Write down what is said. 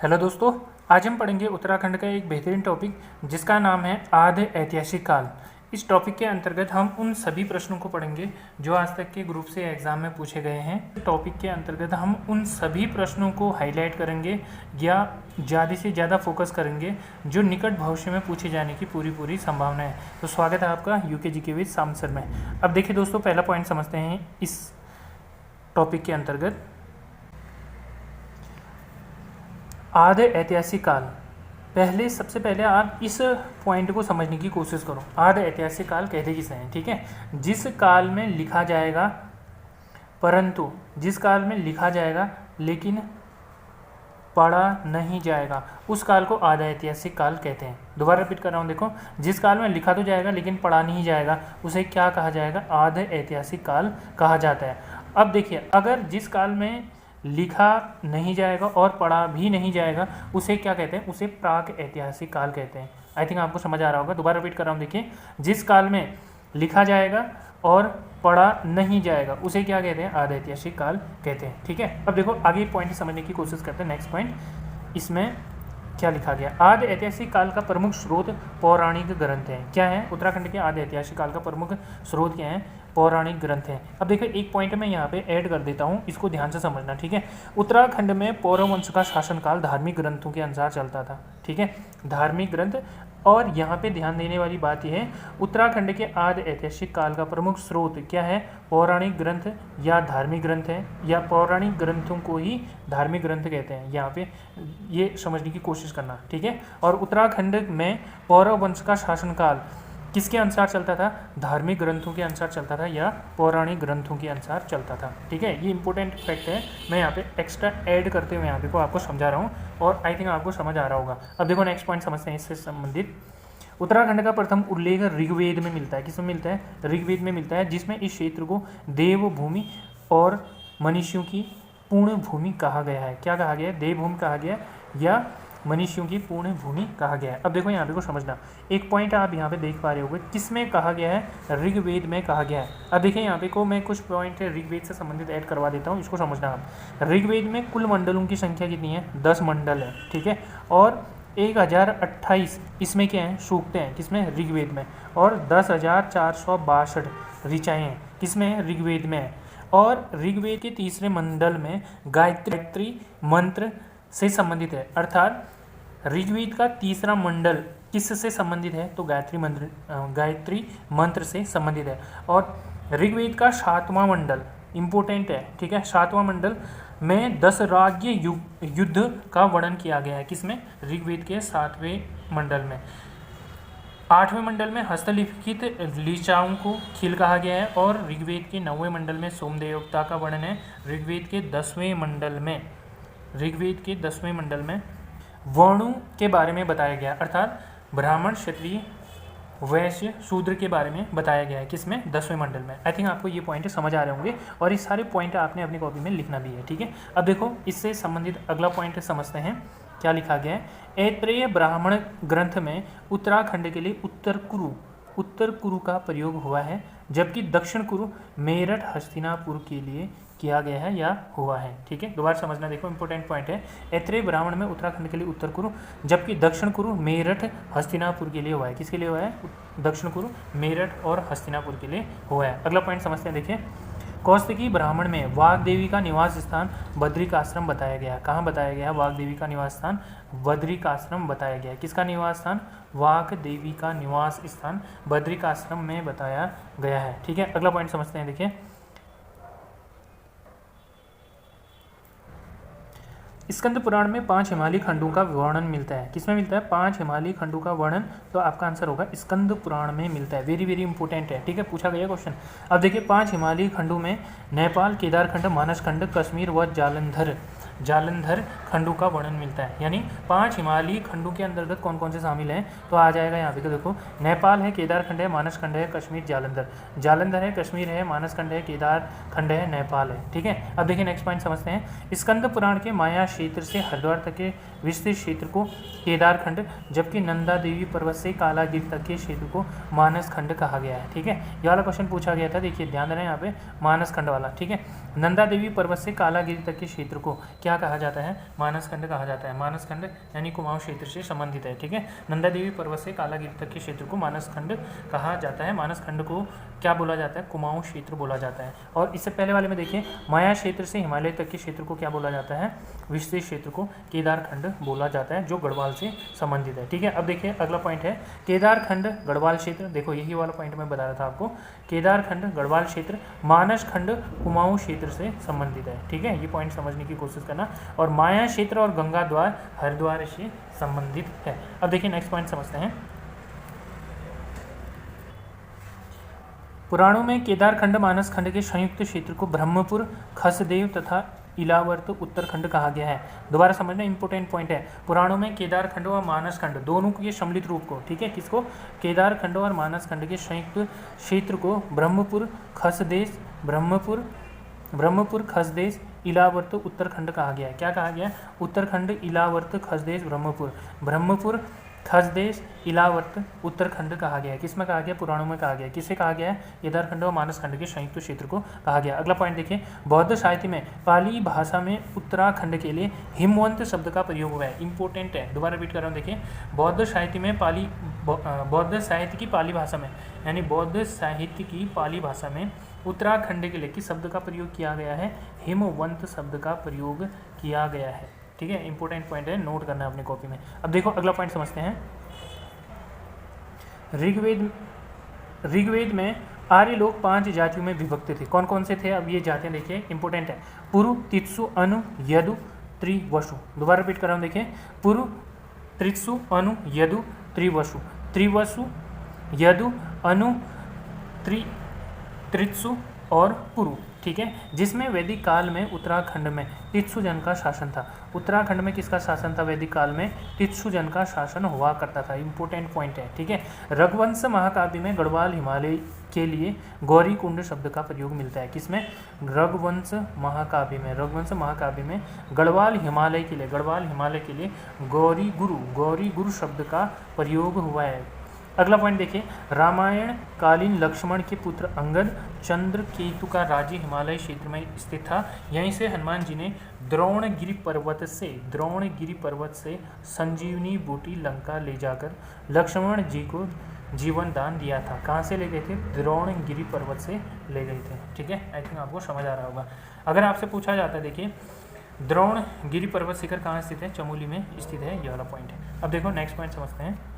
Hello दोस्तों, आज हम पढ़ेंगे उत्तराखंड का एक बेहतरीन टॉपिक जिसका नाम है आद्य ऐतिहासिक काल। इस टॉपिक के अंतर्गत हम उन सभी प्रश्नों को पढ़ेंगे जो आज तक के ग्रुप से एग्ज़ाम में पूछे गए हैं। टॉपिक के अंतर्गत हम उन सभी प्रश्नों को हाईलाइट करेंगे या ज़्यादा से ज़्यादा फोकस करेंगे जो निकट भविष्य में पूछे जाने की पूरी संभावना है। तो स्वागत है आपका यूके जीके विद शाम सर में। अब देखिए दोस्तों, पहला पॉइंट समझते हैं इस टॉपिक के अंतर्गत। आद्य ऐतिहासिक काल। सबसे पहले आप इस पॉइंट को समझने की कोशिश करो। आद्य ऐतिहासिक काल कहते किसे हैं? ठीक है, जिस काल में लिखा जाएगा, परंतु जिस काल में लिखा जाएगा लेकिन पढ़ा नहीं जाएगा, उस काल को आद्य ऐतिहासिक काल कहते हैं। दोबारा रिपीट कर रहा हूँ, देखो, जिस काल में लिखा तो जाएगा लेकिन पढ़ा नहीं जाएगा, उसे क्या कहा जाएगा? आद्य ऐतिहासिक काल कहा जाता है। अब देखिए, अगर जिस काल में लिखा नहीं जाएगा और पढ़ा भी नहीं जाएगा, उसे क्या कहते हैं? उसे प्राक ऐतिहासिक काल कहते हैं। आई थिंक आपको समझ आ रहा होगा। दोबारा रिपीट कर रहा हूँ, देखिए, जिस काल में लिखा जाएगा और पढ़ा नहीं जाएगा, उसे क्या कहते हैं? आद्य ऐतिहासिक काल कहते हैं। ठीक है, अब देखो आगे पॉइंट समझने की कोशिश करते हैं। नेक्स्ट पॉइंट, इसमें क्या लिखा गया? आद्य ऐतिहासिक काल का प्रमुख स्रोत पौराणिक ग्रंथ हैं। क्या है? उत्तराखंड के आद्य ऐतिहासिक काल का प्रमुख स्रोत क्या है? पौराणिक ग्रंथ हैं। अब देखिए, एक पॉइंट मैं यहाँ पे ऐड कर देता हूँ, इसको ध्यान से समझना। ठीक है, उत्तराखंड में पौरव वंश का शासनकाल धार्मिक ग्रंथों के अनुसार चलता था। ठीक है, धार्मिक ग्रंथ। और यहाँ पे ध्यान देने वाली बात यह है, उत्तराखंड के आद्य ऐतिहासिक काल का प्रमुख स्रोत क्या है? पौराणिक ग्रंथ या धार्मिक ग्रंथ है, या पौराणिक ग्रंथों को ही धार्मिक ग्रंथ कहते हैं। यहाँ पे ये समझने की कोशिश करना। ठीक है, और उत्तराखंड में पौरव वंश का शासनकाल किसके अनुसार चलता था? धार्मिक ग्रंथों के अनुसार चलता था या पौराणिक ग्रंथों के अनुसार चलता था। ठीक है, ये इंपॉर्टेंट फैक्ट है, मैं यहाँ पे एक्स्ट्रा ऐड करते हुए यहाँ पे को आपको समझा रहा हूँ और आई थिंक आपको समझ आ रहा होगा। अब देखो, नेक्स्ट पॉइंट समझते हैं इससे संबंधित। उत्तराखंड का प्रथम उल्लेख ऋग्वेद में मिलता है। किसमें मिलता है? ऋग्वेद में मिलता है, जिसमें इस क्षेत्र को देवभूमि और मनुष्यों की पूर्ण भूमि कहा गया है। क्या कहा गया है? देवभूमि कहा गया या मनुष्यों की पूर्ण भूमि कहा गया है। अब देखो यहाँ पे को समझना, एक पॉइंट आप यहाँ पे देख पा रहे होगे, किसमें कहा गया है? ऋग्वेद में कहा गया है। अब देखिए यहाँ पे को मैं कुछ पॉइंट ऋग्वेद से संबंधित ऐड करवा देता हूँ, इसको समझना आप। ऋग्वेद में कुल मंडलों की संख्या कितनी है? 10 मंडल है। ठीक है, और 1028 इसमें क्या है? सूक्तें हैं। किसमें? ऋग्वेद में। और 10,462 ऋचाएँ हैं। किसमें? ऋग्वेद में है। और ऋग्वेद के तीसरे मंडल में गायत्री मंत्र से संबंधित है। अर्थात ऋग्वेद का तीसरा मंडल किससे संबंधित है? तो गायत्री मंत्र से संबंधित है। और ऋग्वेद का 7वां मंडल इंपॉर्टेंट है। ठीक है, 7वां मंडल में 10 राज्य युद्ध का वर्णन किया गया है। किसमें? ऋग्वेद के 7वें मंडल में। 8वें मंडल में हस्तलिखित ऋचाओं को खिल कहा गया है। और ऋग्वेद के 9वें मंडल में सोमदेवता का वर्णन है। ऋग्वेद के 10वें मंडल में वर्णों के बारे में बताया गया, अर्थात ब्राह्मण, क्षत्रिय, वैश्य, शूद्र के बारे में बताया गया है। किसमें? 10वें मंडल में। आई थिंक आपको ये पॉइंट समझ आ रहे होंगे और ये सारे पॉइंट आपने अपनी कॉपी में लिखना भी है। ठीक है, अब देखो, इससे संबंधित अगला पॉइंट समझते हैं, क्या लिखा गया है। ऐत्रेय ब्राह्मण ग्रंथ में उत्तराखंड के लिए उत्तर कुरु का प्रयोग हुआ है, जबकि दक्षिण कुरु मेरठ हस्तिनापुर के लिए किया गया है या हुआ है। ठीक है, दोबारा समझना, देखो इंपॉर्टेंट पॉइंट है। ऐत्रेय ब्राह्मण में उत्तराखंड के लिए उत्तर कुरु, जबकि दक्षिण कुरु मेरठ हस्तिनापुर के लिए हुआ है। किसके लिए हुआ है? दक्षिण कुरु मेरठ और हस्तिनापुर के लिए हुआ है। अगला पॉइंट समझते हैं, देखिए, कौशिकी ब्राह्मण में वाग्देवी का निवास स्थान बद्रिकाश्रम बताया गया है। कहाँ बताया गया है? वाग्देवी का निवास स्थान बद्रिकाश्रम बताया गया है। किसका निवास स्थान? वाग्देवी का निवास स्थान बद्रिकाश्रम में बताया गया है। ठीक है, अगला पॉइंट समझते हैं, देखिए, स्कंद पुराण में 5 हिमालयी खंडों का वर्णन मिलता है। किसमें मिलता है? 5 हिमालयी खंडों का वर्णन, तो आपका आंसर होगा स्कंद पुराण में मिलता है। वेरी इंपॉर्टेंट है। ठीक है, पूछा गया क्वेश्चन। अब देखिए, 5 हिमालयी खंडों में नेपाल, केदारखंड, मानसखंड, कश्मीर व जालंधर खंडों का वर्णन मिलता है। यानी 5 हिमालयी खंडों के अंतर्गत कौन कौन से शामिल हैं? तो आ जाएगा यहाँ पे, तो देखो, नेपाल है, केदारखंड है, मानसखंड है, कश्मीर, जालंधर है, कश्मीर है, मानसखंड है, केदारखंड है, नेपाल है। ठीक है, अब देखिए नेक्स्ट पॉइंट समझते हैं। स्कंद पुराण के माया क्षेत्र से हरिद्वार तक के विस्तृत क्षेत्र को केदारखंड, जबकि नंदा देवी पर्वत से कालागिर तक के क्षेत्र को मानसखंड कहा गया है। ठीक है, ये वाला क्वेश्चन पूछा गया था, देखिए ध्यान देना यहाँ पे, मानसखंड वाला। ठीक है, नंदा देवी पर्वत से कालागिर तक के क्षेत्र को क्या कहा जाता है? मानस खंड कहा जाता है। मानस खंड यानी कुमाऊं क्षेत्र से संबंधित है, ठीक है। नंदा देवी पर्वत से कालागिरी तक के क्षेत्र को मानस खंड कहा जाता है। मानस खंड को क्या बोला जाता है? कुमाऊं क्षेत्र बोला जाता है। और इससे पहले वाले में देखिए, माया क्षेत्र से हिमालय तक के क्षेत्र को क्या बोला जाता है? विशेष क्षेत्र को केदार खंड बोला जाता है, जो गढ़वाल से संबंधित है, ठीक है। अब देखिए अगला पॉइंट है केदार खंड गढ़वाल क्षेत्र। देखो यही वाला पॉइंट मैं बता रहा था आपको, केदार खंड गढ़वाल क्षेत्र, मानस खंड कुमाऊं क्षेत्र से संबंधित है, ठीक है। ये पॉइंट समझने की कोशिश करना। और माया क्षेत्र और गंगा द्वार हरिद्वार से संबंधित है। अब देखिए नेक्स्ट पॉइंट समझते हैं। पुराणों में केदार खंड मानस खंड के संयुक्त क्षेत्र को ब्रह्मपुर, खसदेव तथा इलावर्त उत्तरखंड कहा गया है। दोबारा समझना, इंपॉर्टेंट पॉइंट है। पुराणों में केदार खंड और मानस खंड दोनों के सम्मिलित रूप को, ठीक है, किसको? केदार खंड और मानस खंड के संयुक्त क्षेत्र को ब्रह्मपुर, खसदेश, ब्रह्मपुर, खसदेश, इलावर्त उत्तरखंड कहा गया है। क्या कहा गया है? उत्तरखंड, इलावर्त, खसदेश, ब्रह्मपुर, खसदेश, इलावर्त उत्तरखंड कहा गया है। किसमें कहा गया? पुराणों में कहा गया है। किसे कहा गया है? केदार खंड और मानस खंड के संयुक्त क्षेत्र को कहा गया। अगला पॉइंट देखिए, बौद्ध साहित्य में पाली भाषा में उत्तराखंड के लिए हिमवंत शब्द का प्रयोग हुआ है। इंपॉर्टेंट है, दोबारा रिपीट कर रहा हूँ। देखिए, बौद्ध साहित्य में बौद्ध साहित्य की पाली भाषा में, यानी बौद्ध साहित्य की पाली भाषा में उत्तराखंड के लिए किस शब्द का प्रयोग किया गया है? हिमवंत शब्द का प्रयोग किया गया है, ठीक है। इंपॉर्टेंट पॉइंट है, नोट करना है अपनी कॉपी में। अब देखो अगला पॉइंट समझते हैं। ऋग्वेद में आर्य लोग 5 जातियों में विभक्त थे। कौन कौन से थे? अब ये जातियां देखिए, इंपॉर्टेंट है। पुरु, तित्सु, अनु, यदु, त्रिवसु। दोबारा रिपीट कर रहा हूँ, देखिए, पुरु, तित्सु, अनु, यदु, त्रिवसु। त्रिवसु, यदु, अनु, त्रित्सु और पुरु, ठीक है। जिसमें वैदिक काल में उत्तराखंड में तित्सु जन का शासन था। उत्तराखंड में किसका शासन था? वैदिक काल में तित्सु जन का शासन हुआ करता था। इंपॉर्टेंट पॉइंट है, ठीक है। रघुवंश महाकाव्य में गढ़वाल हिमालय के लिए गौरी कुंड शब्द का प्रयोग मिलता है। किसमें? रघुवंश महाकाव्य में गढ़वाल हिमालय के लिए गौरी गुरु शब्द का प्रयोग हुआ है। अगला पॉइंट देखिए, रामायण कालीन लक्ष्मण के पुत्र अंगद चंद्रकेतु का राज्य हिमालय क्षेत्र में स्थित था। यहीं से हनुमान जी ने द्रोणगिरि पर्वत से संजीवनी बूटी लंका ले जाकर लक्ष्मण जी को जीवन दान दिया था। कहाँ से ले गए थे? द्रोणगिरि पर्वत से ले गए थे, ठीक है। आई थिंक आपको समझ आ रहा होगा। अगर आपसे पूछा जाता है, देखिए, द्रोणगिरि पर्वत शिखर कहाँ स्थित है? चमोली में स्थित है, ये वाला पॉइंट है। अब देखो नेक्स्ट पॉइंट समझते हैं।